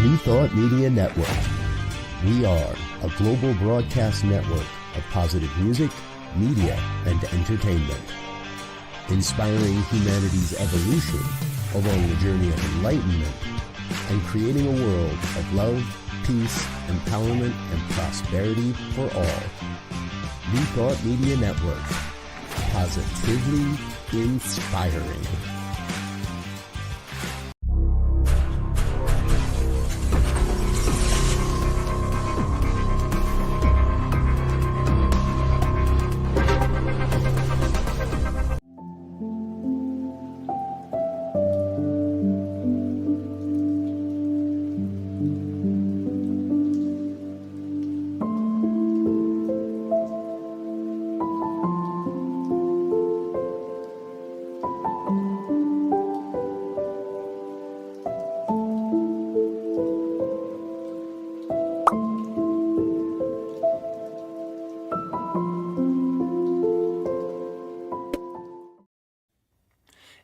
New Thought Media Network. We are a global broadcast network of positive music, media, and entertainment. Inspiring humanity's evolution along the journey of enlightenment and creating a world of love, peace, empowerment, and prosperity for all. New Thought Media Network. Positively inspiring.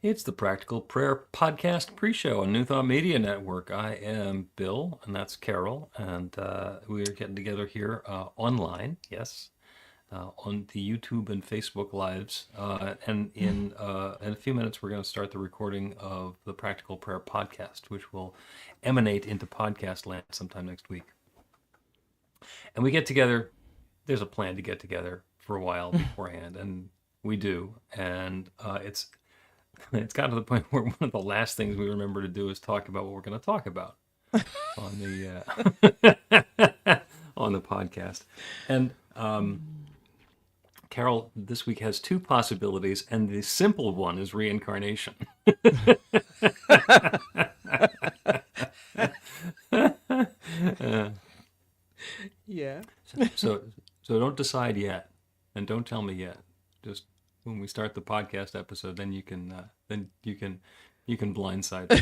It's the Practical Prayer Podcast pre-show on New Thought Media Network. I am Bill, and that's Carol, and we are getting together here online, yes, on the YouTube and Facebook Lives. And in a few minutes, we're going to start the recording of the Practical Prayer Podcast, which will emanate into podcast land sometime next week. And we get together, there's a plan to get together for a while beforehand, and we do, and it's gotten to the point where one of the last things we remember to do is talk about what we're going to talk about on the on the podcast. And Carol this week has two possibilities, and the simple one is reincarnation. Yeah. So don't decide yet, and don't tell me yet. Just when we start the podcast episode, then you can blindside me.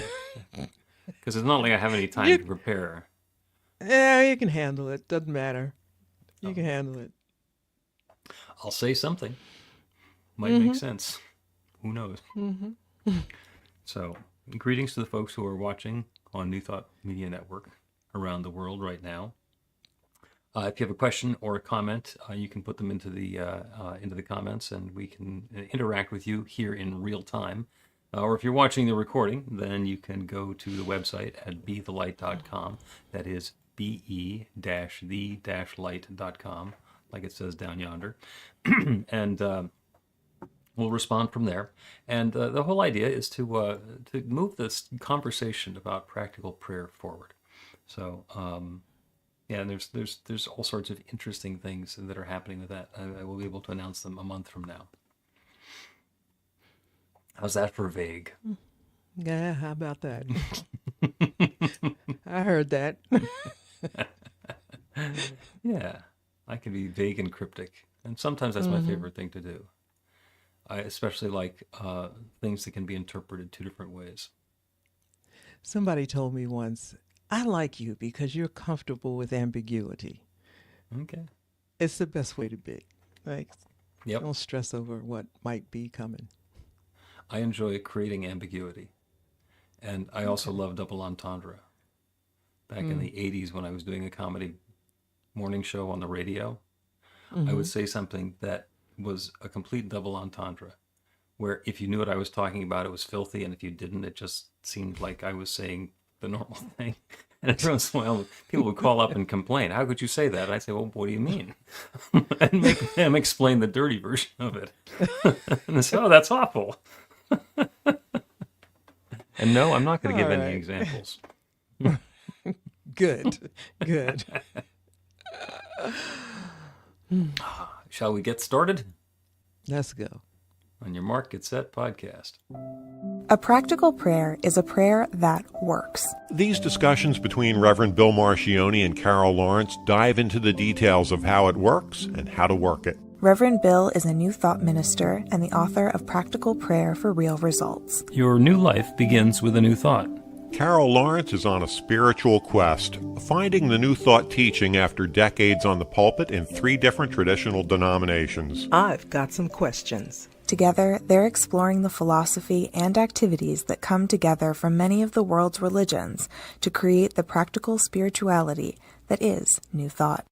Because it's not like I have any time to prepare. Yeah, you can handle it. Doesn't matter. You can handle it. I'll say something. Might make sense. Who knows? So, greetings to the folks who are watching on New Thought Media Network around the world right now. If you have a question or a comment, you can put them into the comments, and we can interact with you here in real time. Or if you're watching the recording, then you can go to the website at bethelight.com. That is be-the-light.com, like it says down yonder. And we'll respond from there. And the whole idea is to move this conversation about practical prayer forward. So, yeah, and there's all sorts of interesting things that are happening with that. I will be able to announce them a month from now. How's that for vague? Yeah, how about that? I heard that. Yeah, I can be vague and cryptic, and sometimes that's my favorite thing to do. I especially like things that can be interpreted two different ways. Somebody told me once, I like you because you're comfortable with ambiguity. Okay. It's the best way to be. Like, Yep. don't stress over what might be coming. I enjoy creating ambiguity. And I also love double entendre. Back in the 80s when I was doing a comedy morning show on the radio, I would say something that was a complete double entendre, where if you knew what I was talking about, it was filthy, and if you didn't, it just seemed like I was saying the normal thing. And every once in a while, people would call up and complain, how could you say that? And I'd say, well, what do you mean? And make them explain the dirty version of it. And they say, oh, that's awful. And no, I'm not going to give any examples. Good. Shall we get started? Let's go. On your mark, get set, podcast. A practical prayer is a prayer that works. These discussions between Reverend Bill Marchiony and Carol Lawrence dive into the details of how it works and how to work it. Reverend Bill is a New Thought minister and the author of Practical Prayer for Real Results. Your new life begins with a new thought. Carol Lawrence is on a spiritual quest, finding the New Thought teaching after decades on the pulpit in 3 different traditional denominations. I've got some questions. Together, they're exploring the philosophy and activities that come together from many of the world's religions to create the practical spirituality that is New Thought.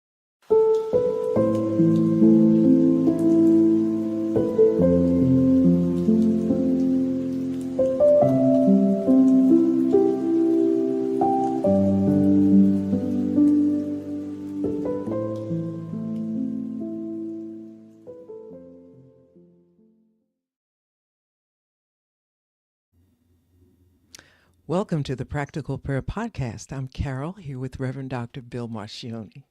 Welcome to the Practical Prayer Podcast. I'm Carol, here with Reverend Dr. Bill Marchiony.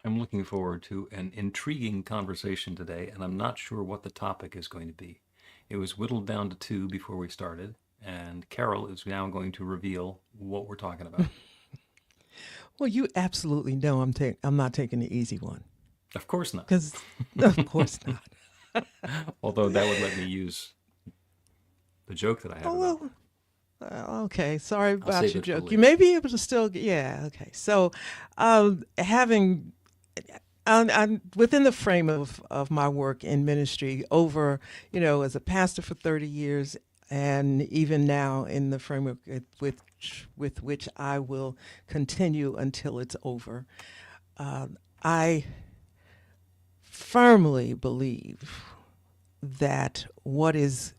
I'm looking forward to an intriguing conversation today, and I'm not sure what the topic is going to be. It was whittled down to 2 before we started, and Carol is now going to reveal what we're talking about. Well, you absolutely know I'm not taking the easy one. Of course not. Because, of course not. Although that would let me use the joke that I have about. Okay, sorry about your it for joke. later. You may be able to still, okay. So, I'm within the frame of my work in ministry over, as a pastor for 30 years, and even now in the framework with which I will continue until it's over. I firmly believe that what is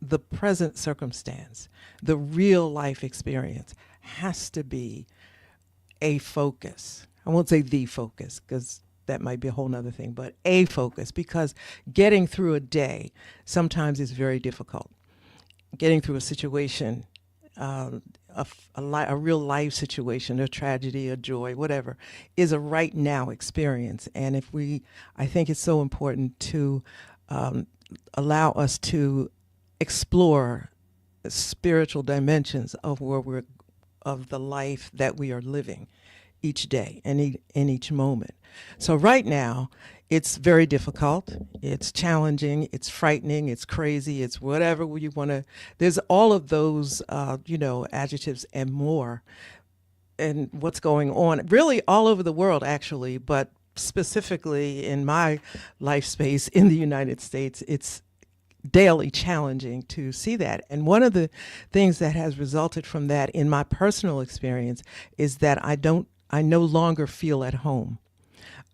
the present circumstance, the real life experience, has to be a focus. I won't say the focus, because that might be a whole nother thing, but a focus, because getting through a day sometimes is very difficult. Getting through a situation, a real life situation, a tragedy, a joy, whatever, is a right now experience. And I think it's so important to allow us to explore spiritual dimensions of of the life that we are living each day and in each moment. So right now, it's very difficult. It's challenging. It's frightening. It's crazy. It's whatever you want to. There's all of those, adjectives and more, and what's going on really all over the world, actually, but specifically in my life space in the United States, it's daily challenging to see that. And one of the things that has resulted from that in my personal experience is that I no longer feel at home.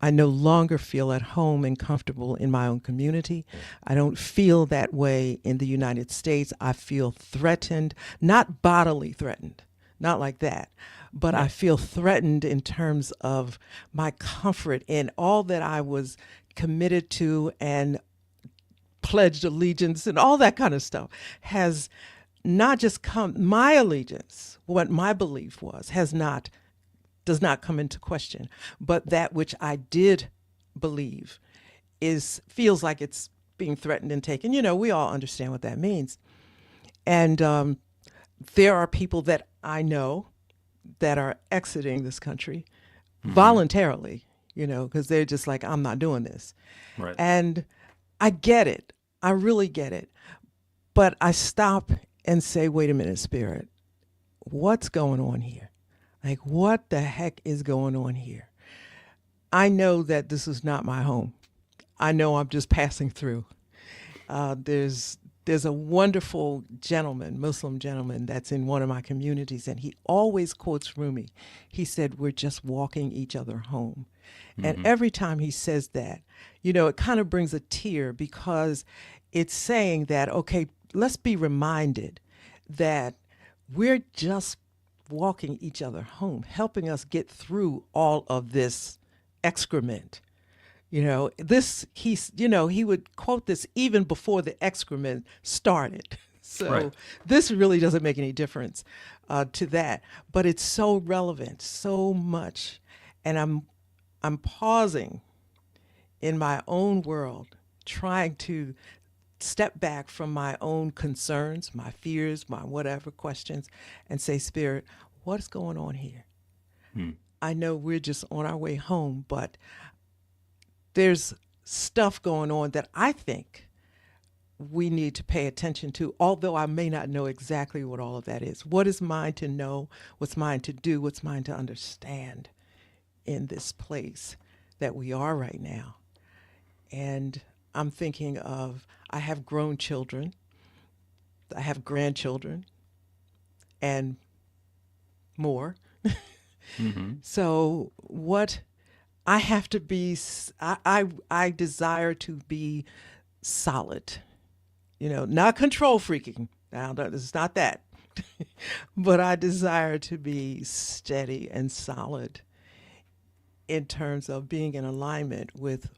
I no longer feel at home and comfortable in my own community. I don't feel that way in the United States. I feel threatened, not bodily threatened, not like that, but I feel threatened in terms of my comfort in all that I was committed to and pledged allegiance and all that kind of stuff has not just my allegiance, what my belief was, does not come into question, but that which I did believe feels like it's being threatened and taken. We all understand what that means. And there are people that I know that are exiting this country voluntarily, because they're just like, I'm not doing this. Right. And I get it. I really get it. But I stop and say, wait a minute, Spirit, what's going on here? Like, what the heck is going on here? I know that this is not my home. I know I'm just passing through. There's a wonderful Muslim gentleman that's in one of my communities, and he always quotes Rumi. He said, we're just walking each other home. And every time he says that, it kind of brings a tear, because it's saying that, okay, let's be reminded that we're just walking each other home, helping us get through all of this excrement. He would quote this even before the excrement started. So This really doesn't make any difference to that, but it's so relevant, so much. And I'm pausing in my own world, trying to step back from my own concerns, my fears, my whatever questions, and say, Spirit, what's going on here? I know we're just on our way home, but there's stuff going on that I think we need to pay attention to, although I may not know exactly what all of that is. What is mine to know? What's mine to do? What's mine to understand in this place that we are right now? And I'm thinking of, I have grown children, I have grandchildren, and more. Mm-hmm. So what I have to be, I desire to be solid, not control freaking. Now, it's not that, but I desire to be steady and solid in terms of being in alignment with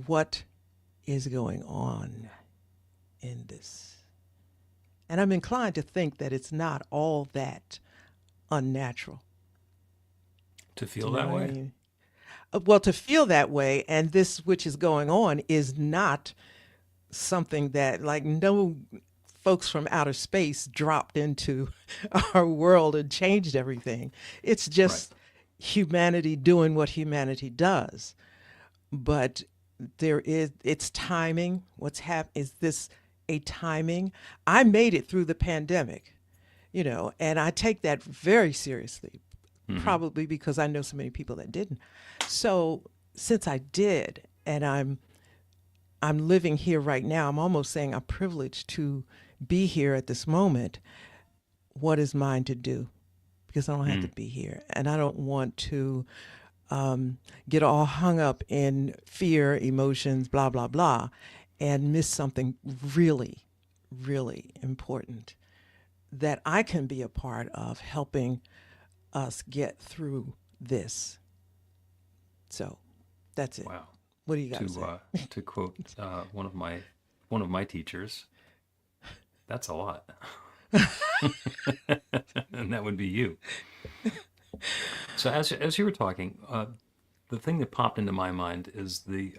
what is going on in this. And I'm inclined to think that it's not all that unnatural. To Do feel you know that what I way? mean? Well, to feel that way, and this which is going on is not something that, like, no folks from outer space dropped into our world and changed everything. It's Right. just humanity doing what humanity does. But it's timing. Is this a timing? I made it through the pandemic, and I take that very seriously, Mm-hmm. probably because I know so many people that didn't. So since I did, and I'm living here right now, I'm almost saying I'm privileged to be here at this moment. What is mine to do? Because I don't have to Mm. be here, and I don't want to get all hung up in fear, emotions, blah, blah, blah, and miss something really, really important that I can be a part of helping us get through this. So that's it. Wow. What do you got to To say? uh, to quote one of my teachers, that's a lot, and that would be you. So as you were talking, the thing that popped into my mind is the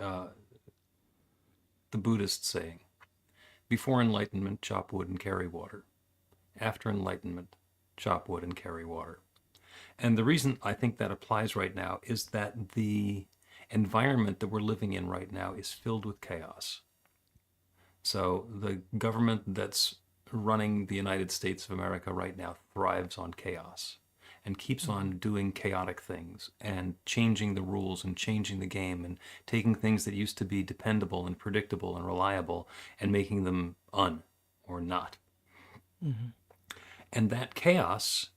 Buddhist saying: "Before enlightenment, chop wood and carry water. After enlightenment, chop wood and carry water." And the reason I think that applies right now is that the environment that we're living in right now is filled with chaos. So the government that's running the United States of America right now thrives on chaos and keeps Mm-hmm. on doing chaotic things and changing the rules and changing the game and taking things that used to be dependable and predictable and reliable and making them or not. Mm-hmm. And that chaos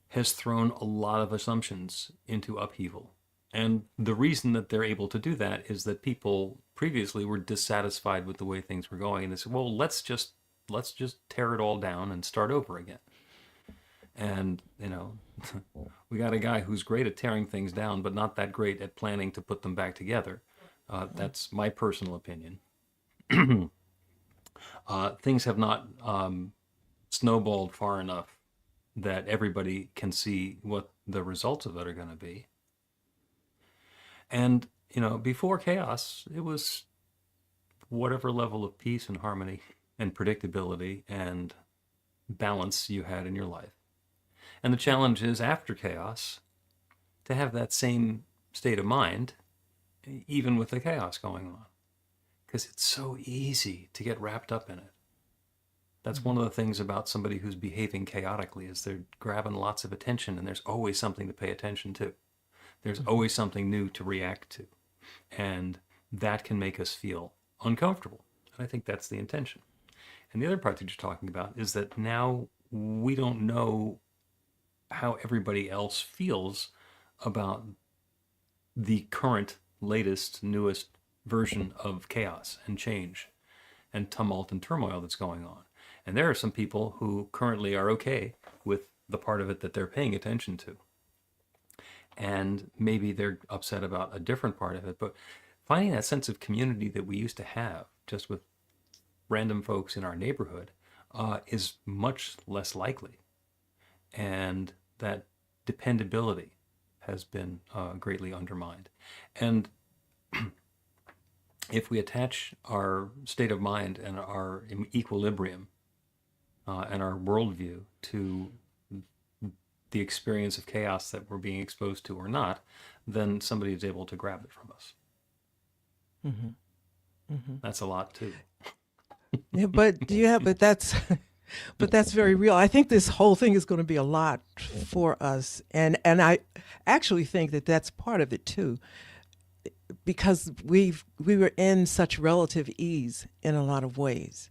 has thrown a lot of assumptions into upheaval. And the reason that they're able to do that is that people previously were dissatisfied with the way things were going, and they said, "Well, let's just tear it all down and start over again." And we got a guy who's great at tearing things down, but not that great at planning to put them back together. That's my personal opinion. Things have not snowballed far enough that everybody can see what the results of it are going to be. And, before chaos, it was whatever level of peace and harmony and predictability and balance you had in your life. And the challenge is, after chaos, to have that same state of mind, even with the chaos going on. Because it's so easy to get wrapped up in it. That's one of the things about somebody who's behaving chaotically, is they're grabbing lots of attention, and there's always something to pay attention to. There's always something new to react to. And that can make us feel uncomfortable. And I think that's the intention. And the other part that you're talking about is that now we don't know how everybody else feels about the current, latest, newest version of chaos and change and tumult and turmoil that's going on. And there are some people who currently are okay with the part of it that they're paying attention to. And maybe they're upset about a different part of it. But finding that sense of community that we used to have just with random folks in our neighborhood is much less likely. And that dependability has been greatly undermined. And if we attach our state of mind and our equilibrium and our worldview to the experience of chaos that we're being exposed to or not, then somebody is able to grab it from us. Mm-hmm. Mm-hmm. That's a lot too. Yeah, but that's but that's very real. I think this whole thing is going to be a lot for us, and I actually think that that's part of it too. because we were in such relative ease in a lot of ways.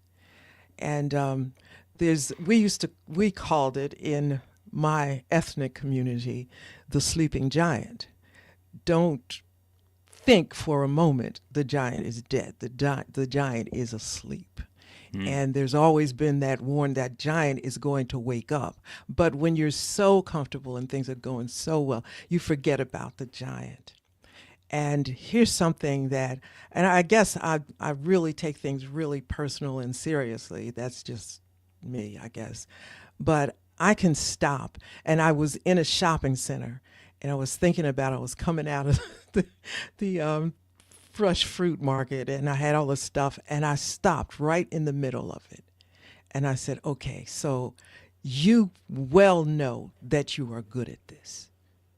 And we called it in my ethnic community the sleeping giant. Don't think for a moment the giant is dead. The giant is asleep. And there's always been that warning that giant is going to wake up. But when you're so comfortable and things are going so well, you forget about the giant. And here's something that, and I guess I really take things really personal and seriously. That's just me, I guess. But I can stop. And I was in a shopping center, and I was thinking about, I was coming out of the fresh fruit market, and I had all this stuff, and I stopped right in the middle of it. And I said, okay, so you well know that you are good at this.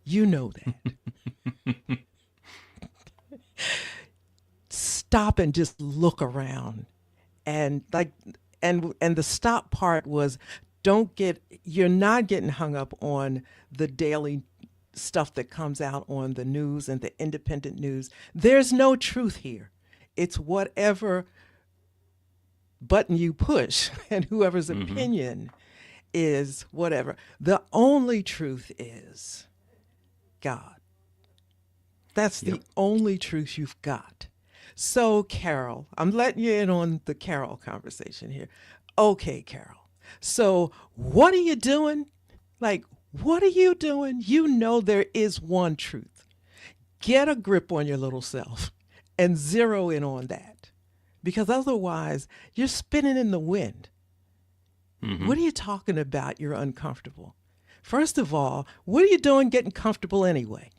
You know that. Stop and just look around. And and the stop part was, you're not getting hung up on the daily stuff that comes out on the news and the independent news. There's no truth here. It's whatever button you push and whoever's opinion is whatever. The only truth is God. That's the only truth you've got. So, Carol, I'm letting you in on the Carol conversation here. Okay, Carol. So, what are you doing? Like, what are you doing? You know there is one truth. Get a grip on your little self and zero in on that. Because otherwise, you're spinning in the wind. What are you talking about? You're uncomfortable. First of all, what are you doing getting comfortable anyway?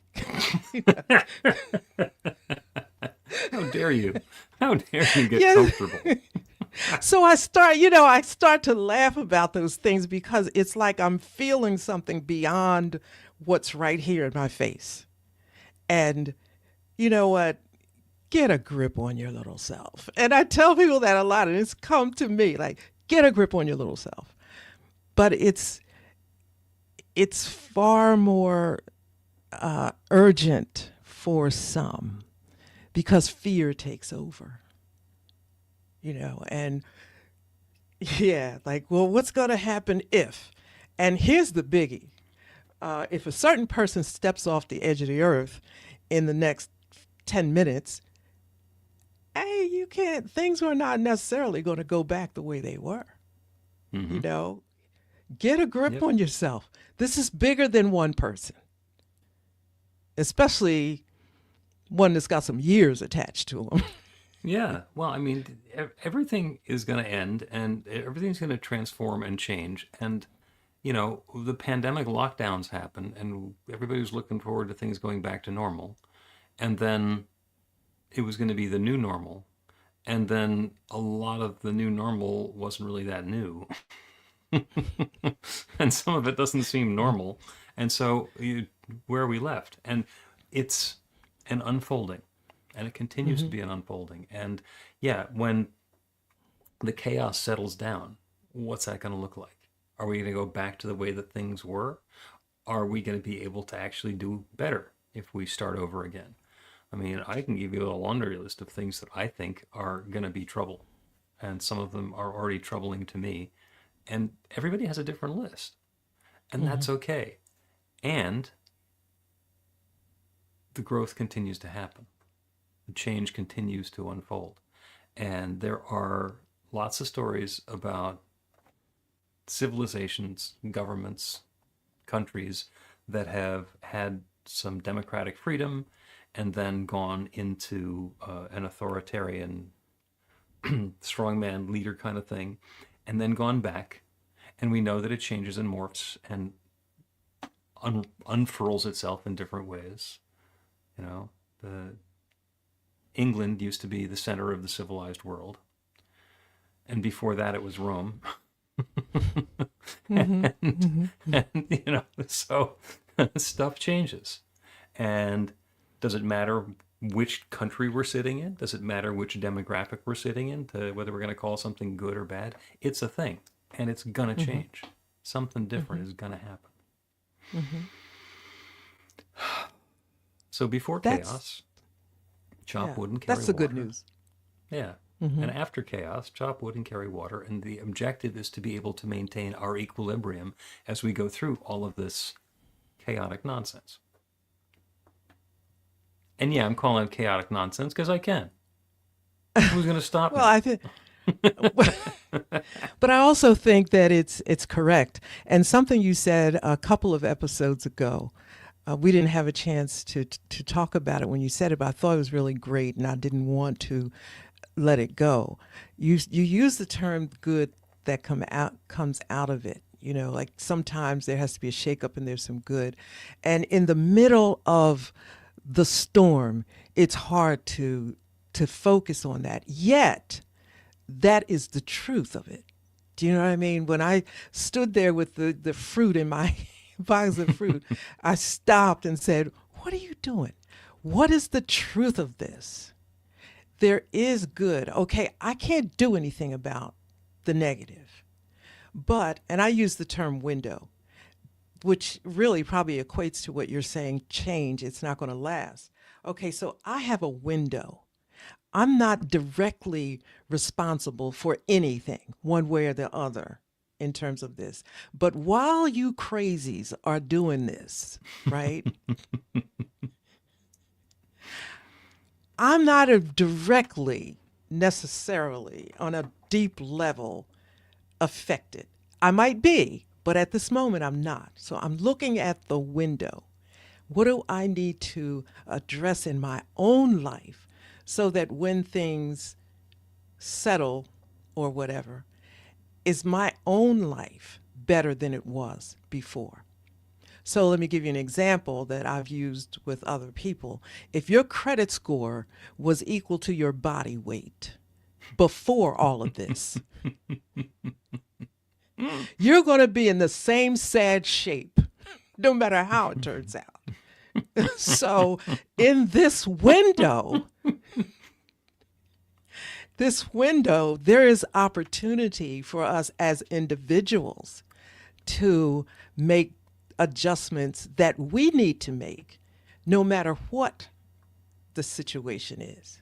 How dare you? How dare you get comfortable? So I start to laugh about those things because it's like I'm feeling something beyond what's right here in my face. And you know what? Get a grip on your little self. And I tell people that a lot, and it's come to me like, get a grip on your little self. But it's far more urgent for some because fear takes over. And like, well, what's going to happen if? And here's the biggie. If a certain person steps off the edge of the earth in the next 10 minutes, hey, things are not necessarily going to go back the way they were. Get a grip on yourself. This is bigger than one person, especially one that's got some years attached to them. Yeah. Well, I mean, everything is going to end and everything's going to transform and change. And, the pandemic lockdowns happen and everybody was looking forward to things going back to normal. And then it was going to be the new normal. And then a lot of the new normal wasn't really that new. And some of it doesn't seem normal. And so where are we left? And it's an unfolding. And it continues to be an unfolding. And when the chaos settles down, what's that going to look like? Are we going to go back to the way that things were? Are we going to be able to actually do better if we start over again? I mean, I can give you a laundry list of things that I think are going to be trouble. And some of them are already troubling to me. And everybody has a different list. And that's okay. And the growth continues to happen. The change continues to unfold. And there are lots of stories about civilizations, governments, countries that have had some democratic freedom and then gone into an authoritarian strongman leader kind of thing, and then gone back. And we know that it changes and morphs and unfurls itself in different ways. England used to be the center of the civilized world. And before that, it was Rome. So stuff changes. And does it matter which country we're sitting in? Does it matter which demographic we're sitting in, whether we're going to call something good or bad? It's a thing, and it's going to change. Something different is going to happen. So before chaos, Chop wood and carry That's the water. good news. Yeah. And after chaos, chop wood and carry water. And the objective is to be able to maintain our equilibrium as we go through all of this chaotic nonsense. And yeah, I'm calling it chaotic nonsense because I can. Who's going to stop me? Well, I think, but I also think that it's correct. And something you said a couple of episodes ago, we didn't have a chance to talk about it when you said it, but I thought it was really great, and I didn't want to let it go. You use the term "good" that comes out of it. You know, like sometimes there has to be a shakeup, and there's some good. And in the middle of the storm, it's hard to focus on that. Yet, that is the truth of it. Do you know what I mean? When I stood there with the fruit in my box of fruit, I stopped and said, "What are you doing? What is the truth of this? There is good. Okay, I can't do anything about the negative." But, and I use the term window, which really probably equates to what you're saying, change, it's not going to last. Okay, so I have a window. I'm not directly responsible for anything, one way or the other, in terms of this. But while you crazies are doing this, right, I'm not directly, necessarily, on a deep level affected. I might be, but at this moment, I'm not. So I'm looking at the window. What do I need to address in my own life so that when things settle or whatever, is my own life better than it was before? So let me give you an example that I've used with other people. If your credit score was equal to your body weight before all of this, you're going to be in the same sad shape, no matter how it turns out. So in this window, there is opportunity for us as individuals to make adjustments that we need to make, no matter what the situation is,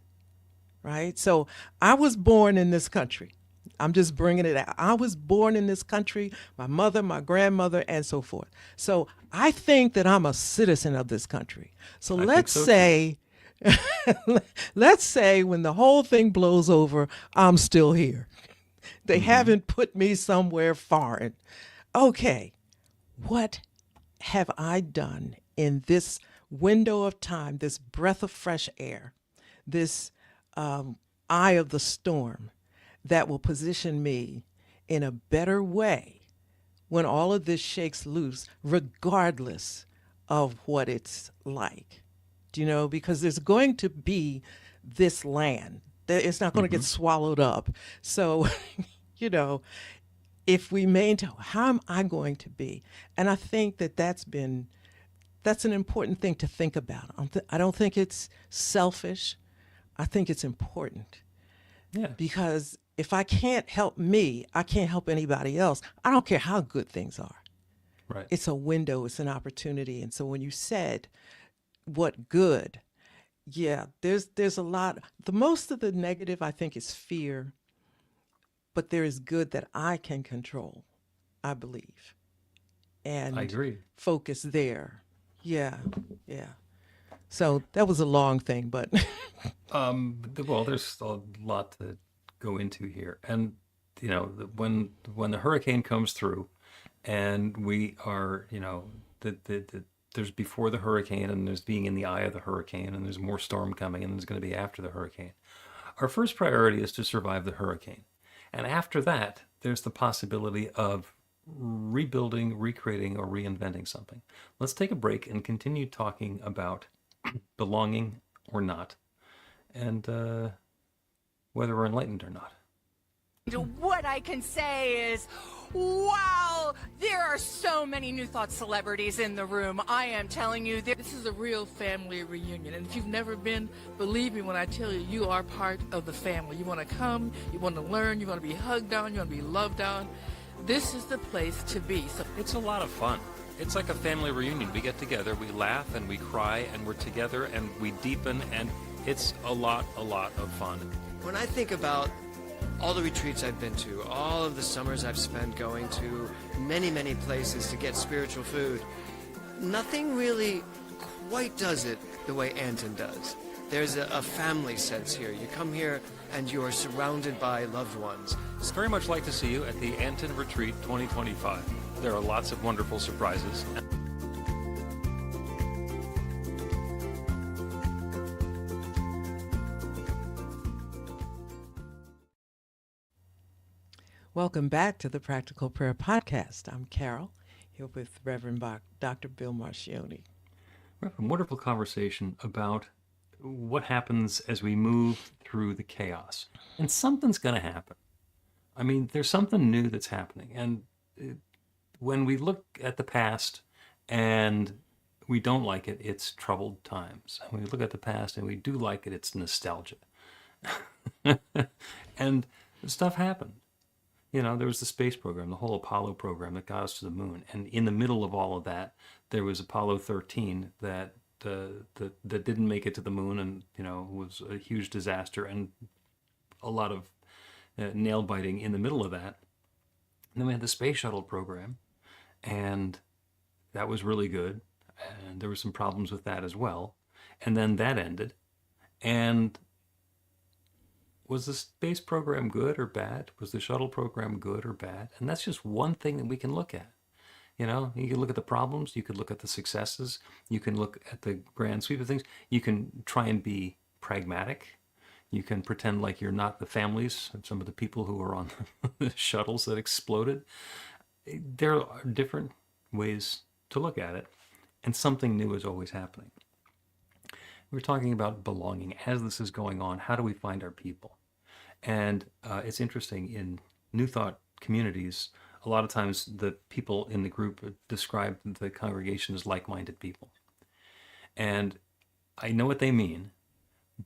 right? So I was born in this country. I'm just bringing it out. I was born in this country, my mother, my grandmother, and so forth. So I think that I'm a citizen of this country. So let's say, let's say when the whole thing blows over, I'm still here. They haven't put me somewhere foreign. Okay, what have I done in this window of time, this breath of fresh air, this eye of the storm, that will position me in a better way when all of this shakes loose, regardless of what it's like? Do you know? Because there's going to be this land. It's not going to get swallowed up. So, you know, if we maintain, how am I going to be? And I think that that's an important thing to think about. I don't think it's selfish. I think it's important. Yeah. Because if I can't help me, I can't help anybody else. I don't care how good things are. Right. It's a window, it's an opportunity. And so when you said what good, yeah, there's a lot. The most of the negative, I think, is fear. But there is good that I can control, I believe. And I agree. Focus there. Yeah, yeah. So that was a long thing, but Well, there's a lot to go into here, and you know, when the hurricane comes through, and we are, you know, there's before the hurricane, and there's being in the eye of the hurricane, and there's more storm coming, and there's going to be after the hurricane. Our first priority is to survive the hurricane, and after that, there's the possibility of rebuilding, recreating, or reinventing something. Let's take a break and continue talking about belonging or not, and whether we're enlightened or not. What I can say is, wow, there are so many New Thought celebrities in the room. I am telling you, This is a real family reunion, and if you've never been, believe me when I tell you, you are part of the family. You want to come, you want to learn, you want to be hugged on, you want to be loved on. This is the place to be. So It's a lot of fun. It's like a family reunion. We get together, we laugh and we cry, and we're together, and we deepen and It's a lot of fun. When I think about all the retreats I've been to, all of the summers I've spent going to many, many places to get spiritual food, nothing really quite does it the way Anton does. There's a family sense here. You come here and you are surrounded by loved ones. It's very much like to see you at the Anton Retreat 2025. There are lots of wonderful surprises. Welcome back to the Practical Prayer Podcast. I'm Carol, here with Reverend Dr. Bill Marchiony. We have a wonderful conversation about what happens as we move through the chaos. And something's going to happen. I mean, there's something new that's happening. And when we look at the past and we don't like it, it's troubled times. When we look at the past and we do like it, it's nostalgia. And stuff happened. You know, there was the space program, the whole Apollo program that got us to the moon. And in the middle of all of that, there was Apollo 13 that didn't make it to the moon, and, you know, was a huge disaster and a lot of nail biting in the middle of that. And then we had the space shuttle program, and that was really good. And there were some problems with that as well. And then that ended. And was the space program good or bad? Was the shuttle program good or bad? And that's just one thing that we can look at. You know, you can look at the problems, you could look at the successes, you can look at the grand sweep of things, you can try and be pragmatic, you can pretend like you're not the families of some of the people who were on the shuttles that exploded. There are different ways to look at it, and something new is always happening. We're talking about belonging. As this is going on, how do we find our people? And it's interesting, in New Thought communities, a lot of times the people in the group describe the congregation as like-minded people. And I know what they mean,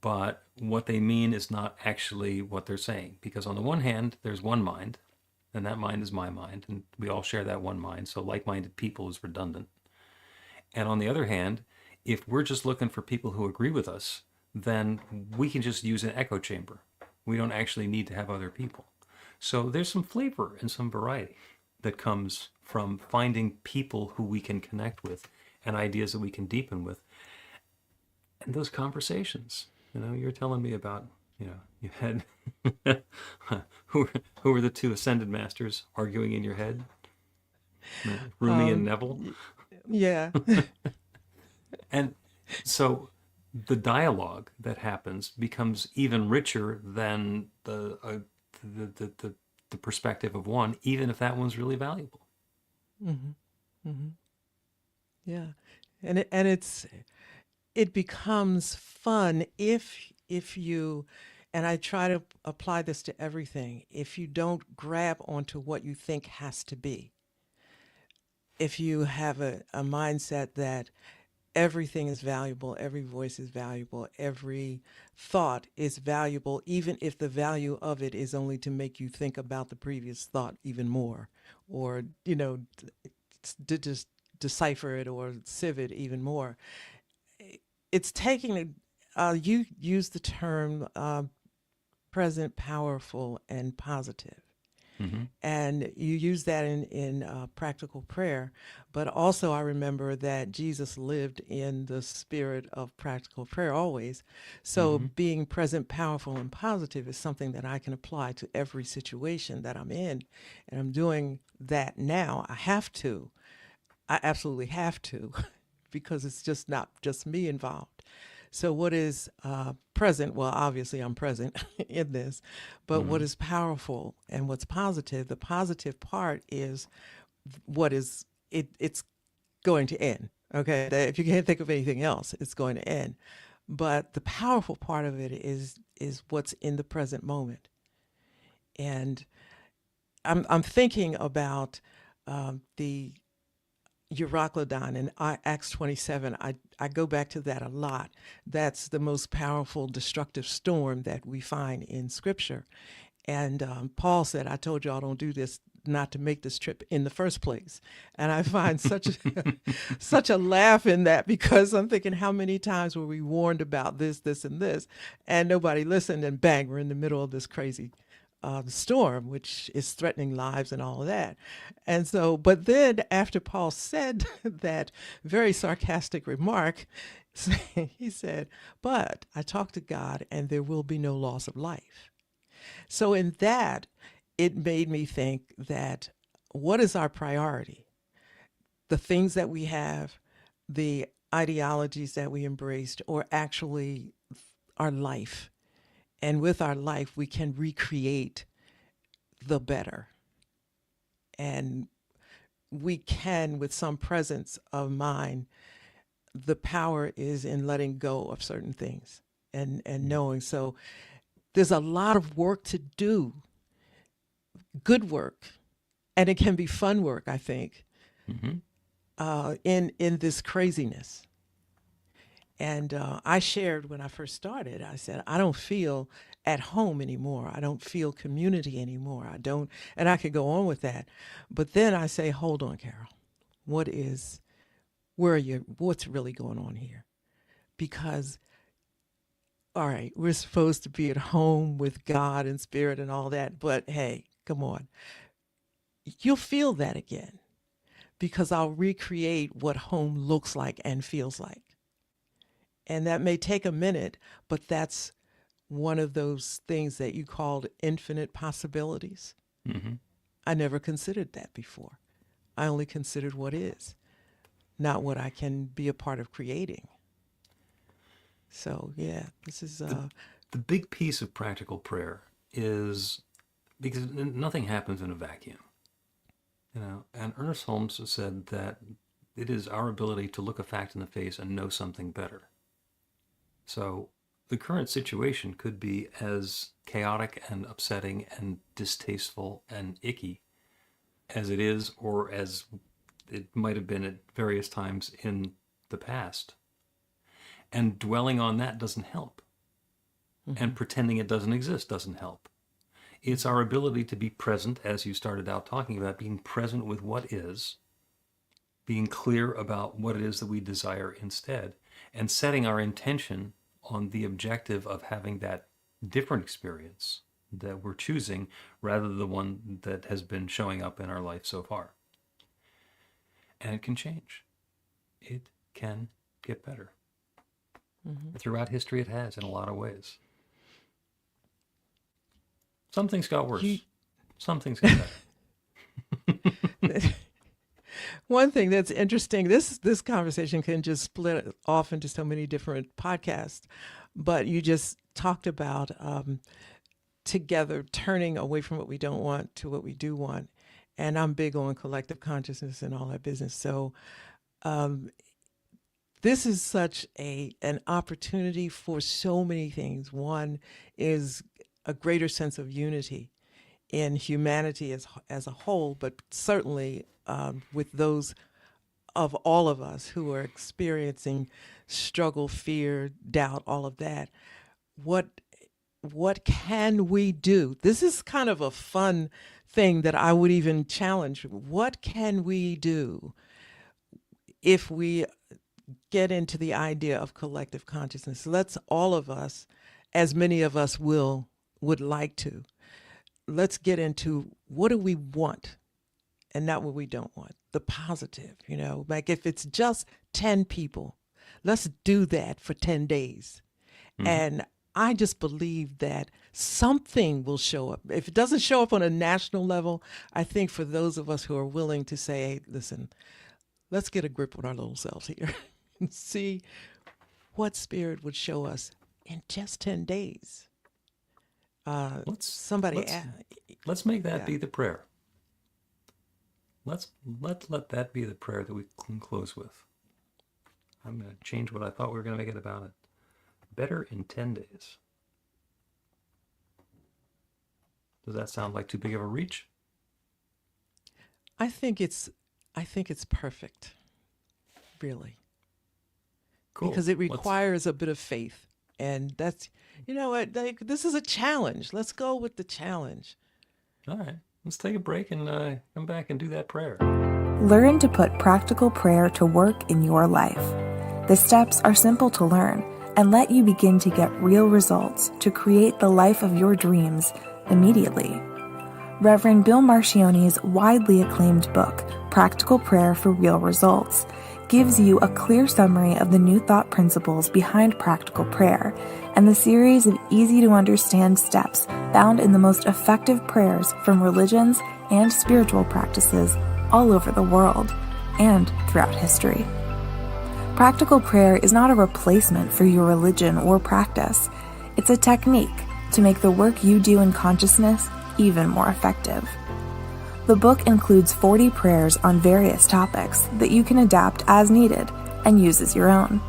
but what they mean is not actually what they're saying. Because on the one hand, there's one mind, and that mind is my mind, and we all share that one mind, so like-minded people is redundant. And on the other hand, if we're just looking for people who agree with us, then we can just use an echo chamber. We don't actually need to have other people. So there's some flavor and some variety that comes from finding people who we can connect with and ideas that we can deepen with. And those conversations, you know, you're telling me about, you know, you had, who were the two ascended masters arguing in your head? Rumi and Neville? Yeah. And so the dialogue that happens becomes even richer than the perspective of one, even if that one's really valuable. Mm-hmm. Mm-hmm. Yeah, and it becomes fun if you, and I try to apply this to everything. If you don't grab onto what you think has to be, if you have a mindset that everything is valuable, every voice is valuable, every thought is valuable, even if the value of it is only to make you think about the previous thought even more, or, you know, to just decipher it or sieve it even more. It's taking, you use the term present, powerful, and positive. Mm-hmm. And you use that in practical prayer. But also I remember that Jesus lived in the spirit of practical prayer always. So being present, powerful, and positive is something that I can apply to every situation that I'm in. And I'm doing that now. I absolutely have to, because it's just not just me involved. So what is present? Well, obviously I'm present in this, but what is powerful and what's positive? The positive part is what is it's going to end. Okay, if you can't think of anything else, it's going to end. But the powerful part of it is what's in the present moment. And I'm thinking about the Euroclydon in Acts 27. I go back to that a lot. That's the most powerful destructive storm that we find in Scripture. And Paul said, I told y'all don't do this not to make this trip in the first place. And I find such a laugh in that, because I'm thinking, how many times were we warned about this, this, and this, and nobody listened, and bang, we're in the middle of this crazy storm, which is threatening lives and all of that. And so, but then after Paul said that very sarcastic remark, he said, but I talked to God and there will be no loss of life. So in that, it made me think that what is our priority? The things that we have, the ideologies that we embraced, or actually our life? And with our life, we can recreate the better. And we can, with some presence of mind, the power is in letting go of certain things and knowing. So there's a lot of work to do, good work, and it can be fun work, I think, in this craziness. And I shared when I first started, I said, I don't feel at home anymore. I don't feel community anymore. I don't, and I could go on with that. But then I say, hold on, Carol, what's really going on here? Because, all right, we're supposed to be at home with God and spirit and all that, but hey, come on. You'll feel that again, because I'll recreate what home looks like and feels like. And that may take a minute, but that's one of those things that you called infinite possibilities. Mm-hmm. I never considered that before. I only considered what is, not what I can be a part of creating. So, yeah, this is... The big piece of practical prayer is, because nothing happens in a vacuum, and Ernest Holmes said that it is our ability to look a fact in the face and know something better. So the current situation could be as chaotic and upsetting and distasteful and icky as it is, or as it might have been at various times in the past. And dwelling on that doesn't help. Mm-hmm. And pretending it doesn't exist doesn't help. It's our ability to be present, as you started out talking about, being present with what is, being clear about what it is that we desire instead, and setting our intention on the objective of having that different experience that we're choosing, rather than the one that has been showing up in our life so far. And it can change. It can get better. Mm-hmm. Throughout history it has, in a lot of ways. Some things got worse. Some things got better. One thing that's interesting, this conversation can just split off into so many different podcasts, but you just talked about together turning away from what we don't want to what we do want. And I'm big on collective consciousness and all that business. So this is such an opportunity for so many things. One is a greater sense of unity in humanity as a whole, but certainly with those of all of us who are experiencing struggle, fear, doubt, all of that. What can we do? This is kind of a fun thing that I would even challenge. What can we do if we get into the idea of collective consciousness? Let's all of us, as many of us would like to, let's get into what do we want and not what we don't want. The positive, like if it's just 10 people, let's do that for 10 days. Mm-hmm. And I just believe that something will show up. If it doesn't show up on a national level, I think for those of us who are willing to say, hey, listen, let's get a grip on our little selves here and see what spirit would show us in just 10 days. Let's make that be the prayer. Let that be the prayer that we can close with. I'm going to change what I thought we were going to make it about it. Better in 10 days. Does that sound like too big of a reach? I think it's perfect. Really. Cool. Because it requires a bit of faith. And that's, this is a challenge. Let's go with the challenge. All right. let's take a break and come back and do that prayer. Learn to put practical prayer to work in your life. The steps are simple to learn and let you begin to get real results to create the life of your dreams immediately. Reverend Bill Marchiony's widely acclaimed book, Practical Prayer for Real Results, gives you a clear summary of the New Thought principles behind practical prayer and the series of easy-to-understand steps found in the most effective prayers from religions and spiritual practices all over the world and throughout history. Practical prayer is not a replacement for your religion or practice. It's a technique to make the work you do in consciousness even more effective. The book includes 40 prayers on various topics that you can adapt as needed and use as your own.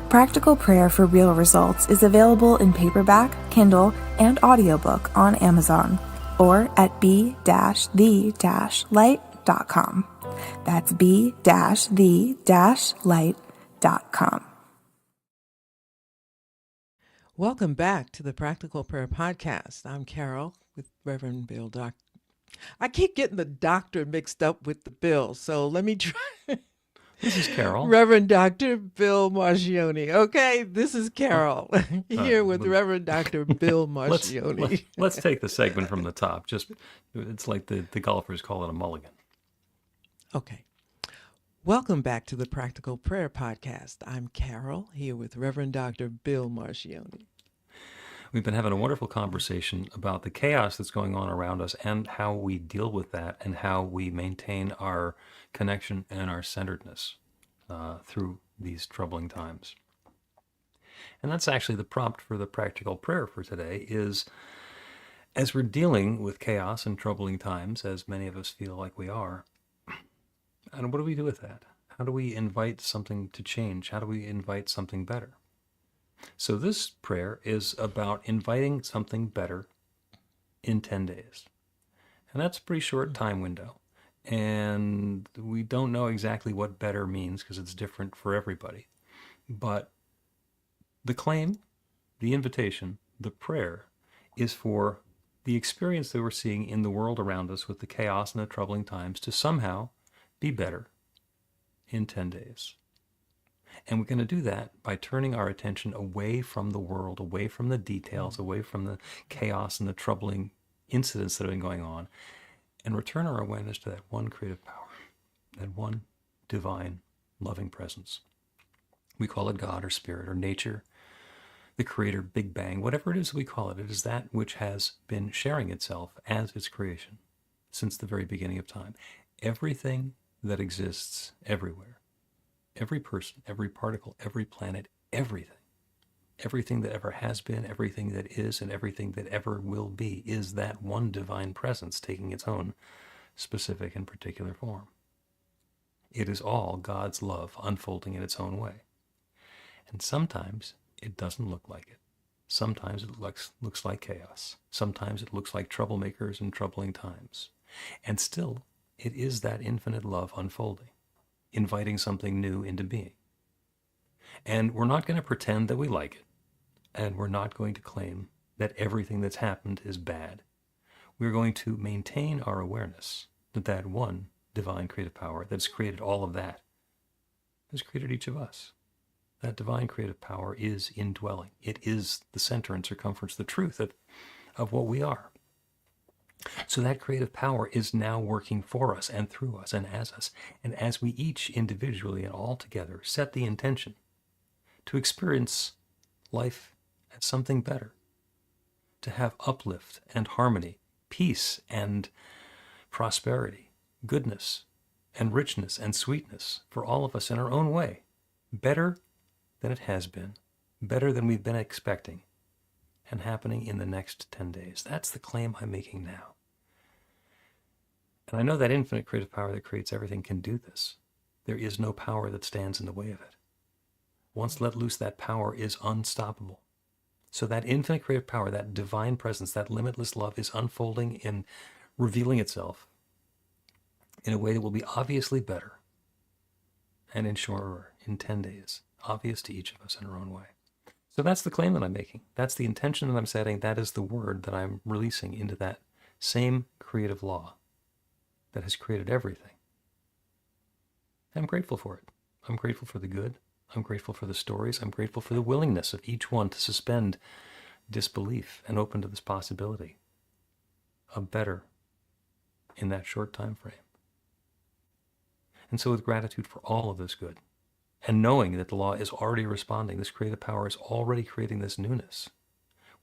Practical Prayer for Real Results is available in paperback, Kindle, and audiobook on Amazon or at b-the-light.com. That's b-the-light.com. Welcome back to the Practical Prayer Podcast. I'm Carol with Reverend Bill I keep getting the doctor mixed up with the Bill, so let me try. This is Carol. Reverend Dr. Bill Marchiony. Okay, this is Carol here with Reverend Dr. Bill Marchiony. Let's take the segment from the top. It's like the golfers call it a mulligan. Okay. Welcome back to the Practical Prayer Podcast. I'm Carol here with Reverend Dr. Bill Marchiony. We've been having a wonderful conversation about the chaos that's going on around us and how we deal with that and how we maintain our connection and our centeredness through these troubling times. And that's actually the prompt for the practical prayer for today is, as we're dealing with chaos and troubling times, as many of us feel like we are, and what do we do with that? How do we invite something to change? How do we invite something better? So this prayer is about inviting something better in 10 days. And that's a pretty short time window. And we don't know exactly what better means because it's different for everybody. But the claim, the invitation, the prayer is for the experience that we're seeing in the world around us with the chaos and the troubling times to somehow be better in 10 days. And we're going to do that by turning our attention away from the world, away from the details, away from the chaos and the troubling incidents that have been going on, and return our awareness to that one creative power, that one divine, loving presence. We call it God or Spirit or nature, the Creator, Big Bang, whatever it is we call it. It is that which has been sharing itself as its creation since the very beginning of time. Everything that exists everywhere, every person, every particle, every planet, everything that ever has been, everything that is, and everything that ever will be is that one divine presence taking its own specific and particular form. It is all God's love unfolding in its own way. And sometimes it doesn't look like it. Sometimes it looks like chaos. Sometimes it looks like troublemakers and troubling times. And still, it is that infinite love unfolding, inviting something new into being. And we're not going to pretend that we like it. And we're not going to claim that everything that's happened is bad. We're going to maintain our awareness that that one divine creative power that's created all of that has created each of us. That divine creative power is indwelling. It is the center and circumference, the truth of what we are. So that creative power is now working for us and through us and as us. And as we each individually and all together set the intention to experience life as something better, to have uplift and harmony, peace and prosperity, goodness and richness and sweetness for all of us in our own way, better than it has been, better than we've been expecting, and happening in the next 10 days. That's the claim I'm making now. And I know that infinite creative power that creates everything can do this. There is no power that stands in the way of it. Once let loose, that power is unstoppable. So that infinite creative power, that divine presence, that limitless love is unfolding and revealing itself in a way that will be obviously better and in shorter, in 10 days, obvious to each of us in our own way. So that's the claim that I'm making. That's the intention that I'm setting. That is the word that I'm releasing into that same creative law that has created everything. I'm grateful for it. I'm grateful for the good. I'm grateful for the stories. I'm grateful for the willingness of each one to suspend disbelief and open to this possibility of better in that short time frame. And so with gratitude for all of this good, and knowing that the law is already responding, this creative power is already creating this newness,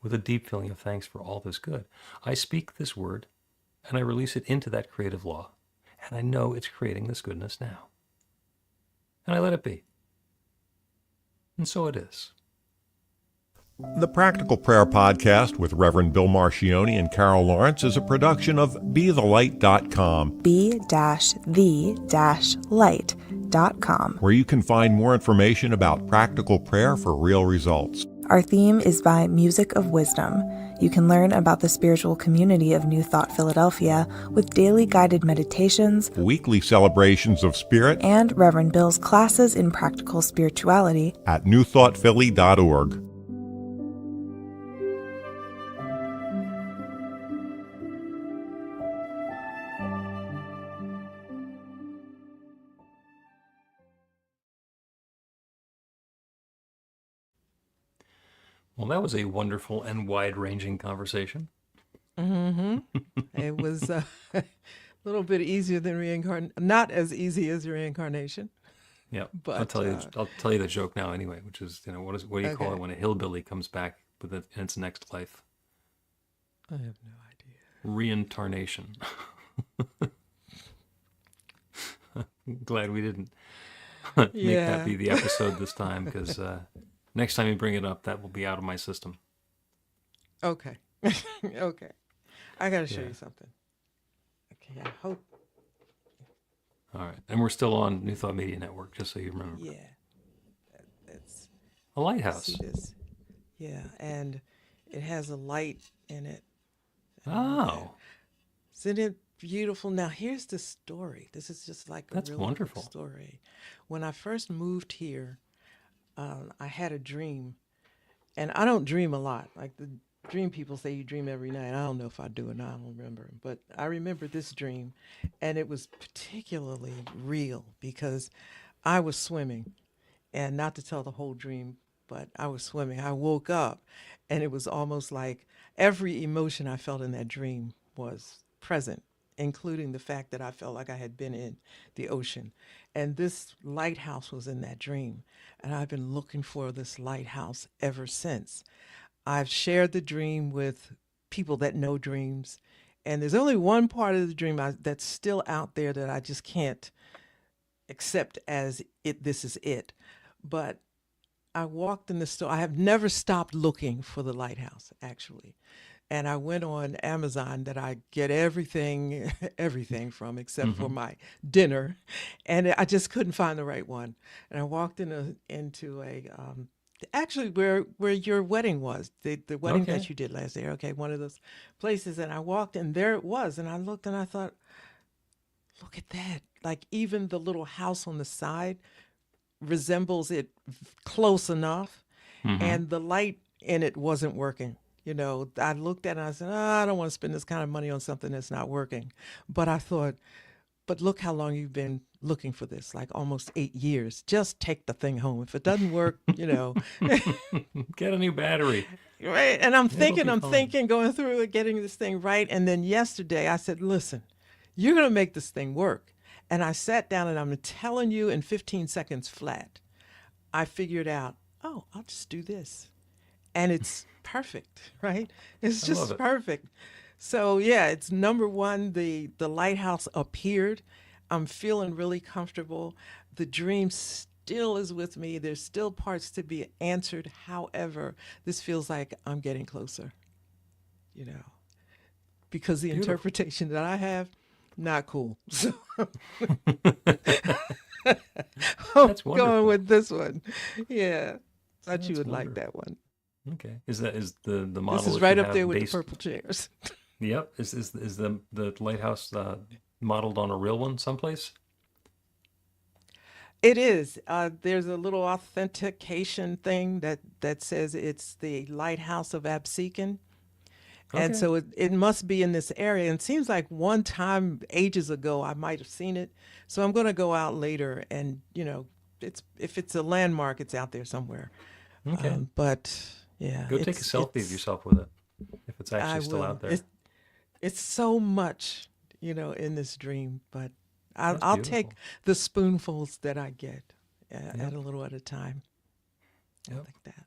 with a deep feeling of thanks for all this good, I speak this word and I release it into that creative law, and I know it's creating this goodness now. And I let it be. And so it is. The Practical Prayer Podcast with Reverend Bill Marchiony and Carol Lawrence is a production of BeTheLight.com, be-the-light.com, where you can find more information about practical prayer for real results. Our theme is by Music of Wisdom. You can learn about the spiritual community of New Thought Philadelphia with daily guided meditations, Weekly celebrations of spirit, and Reverend Bill's classes in practical spirituality at newthoughtphilly.org. Well, that was a wonderful and wide-ranging conversation. It was a little bit easier than reincarnation, not as easy as reincarnation. Yeah, But, I'll tell you the joke now anyway, which is, what do you call Okay. it when a hillbilly comes back with it in its next life? I have no idea. Reincarnation. Glad we didn't make Yeah. that be the episode this time, because next time you bring it up, that will be out of my system. Okay. Okay. I got to show Yeah. you something. Okay, I hope. All right, and we're still on New Thought Media Network, just so you remember. Yeah. It's A lighthouse. see this. Yeah, and it has a light in it. Oh, Isn't it beautiful? Now, here's the story. This is just like a That's real quick wonderful. story. When I first moved here, I had a dream, and I don't dream a lot. Like the dream people say you dream every night. I don't know if I do or not. I don't remember. But I remember this dream, and it was particularly real because I was swimming, and not to tell the whole dream, but I was swimming. I woke up, and it was almost like every emotion I felt in that dream was present, including the fact that I felt like I had been in the ocean. And this lighthouse was in that dream. And I've been looking for this lighthouse ever since. I've shared the dream with people that know dreams. And there's only one part of the dream that's still out there that I just can't accept as it. This is it. But I walked in the store. I have never stopped looking for the lighthouse, actually. And I went on Amazon that I get everything, everything from except for my dinner, and I just couldn't find the right one. And I walked into a actually where your wedding was, the wedding Okay. that you did last year. Okay, one of those places, and I walked, and there it was, and I looked, and I thought, look at that! Like even the little house on the side resembles it close enough, and the light in it wasn't working. I looked at it and I said, I don't want to spend this kind of money on something that's not working. But I thought, but look how long you've been looking for this, like almost 8 years. Just take the thing home. If it doesn't work, get a new battery. right? And I'm be thinking, fine. going through it, getting this thing right. And then yesterday I said, listen, you're going to make this thing work. And I sat down and I'm telling you in 15 seconds flat, I figured out, oh, I'll just do this. And it's perfect, right? It's I love just it. perfect. So yeah, it's number one. The lighthouse appeared. I'm feeling really comfortable. The dream still is with me. There's still parts to be answered. However, this feels like I'm getting closer, because the Beautiful. interpretation that I have, not cool. So I'm That's going wonderful. with this one. Yeah, thought you That's would like wonderful. that one. Okay. Is the model? This is that right you up have there with based? the purple chairs. Yep. Is the lighthouse modeled on a real one someplace? It is. There's a little authentication thing that says it's the Lighthouse of Absecon. And Okay. so it must be in this area. And it seems like one time ages ago I might have seen it. So I'm going to go out later and, if it's a landmark, it's out there somewhere. Okay. But yeah. Go take a selfie of yourself with it if it's I actually still will. out there. It's so much, in this dream, but That's I'll beautiful. take the spoonfuls that I get Yep. at a little at a time. I Yep. like that.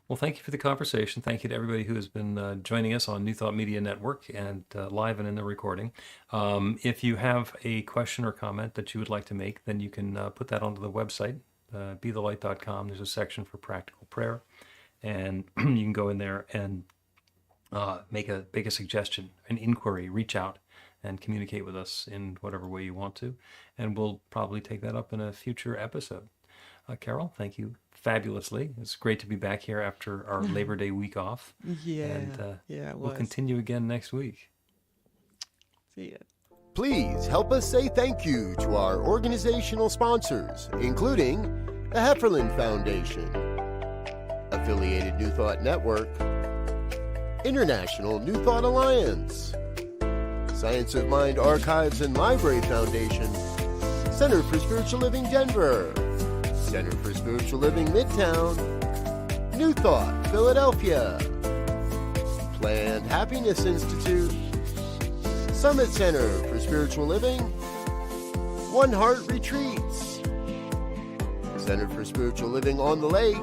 Well, thank you for the conversation. Thank you to everybody who has been joining us on New Thought Media Network and live and in the recording. If you have a question or comment that you would like to make, then you can put that onto the website, bethelight.com. There's a section for practical prayer, and you can go in there and make a suggestion, an inquiry, reach out and communicate with us in whatever way you want to, and we'll probably take that up in a future episode. Carol, thank you fabulously. It's great to be back here after our Labor Day week off. Yeah. And It we'll was. continue again next week. See ya. Please help us say thank you to our organizational sponsors, including the Hefferland Foundation, Affiliated New Thought Network, International New Thought Alliance, Science of Mind Archives and Library Foundation, Center for Spiritual Living Denver, Center for Spiritual Living Midtown, New Thought Philadelphia, Planned Happiness Institute, Summit Center for Spiritual Living, One Heart Retreats, Center for Spiritual Living on the Lake,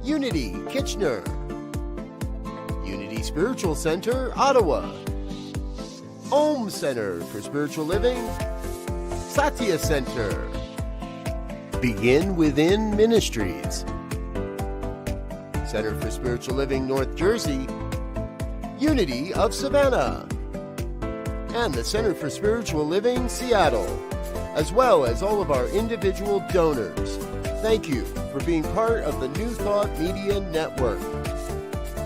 Unity Kitchener, Unity Spiritual Center Ottawa, Om Center for Spiritual Living, Satya Center, Begin Within Ministries, Center for Spiritual Living North Jersey, Unity of Savannah, and the Center for Spiritual Living Seattle, as well as all of our individual donors. Thank you for being part of the New Thought Media Network.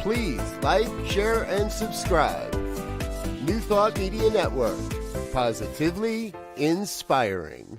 Please like, share, and subscribe. New Thought Media Network, positively inspiring.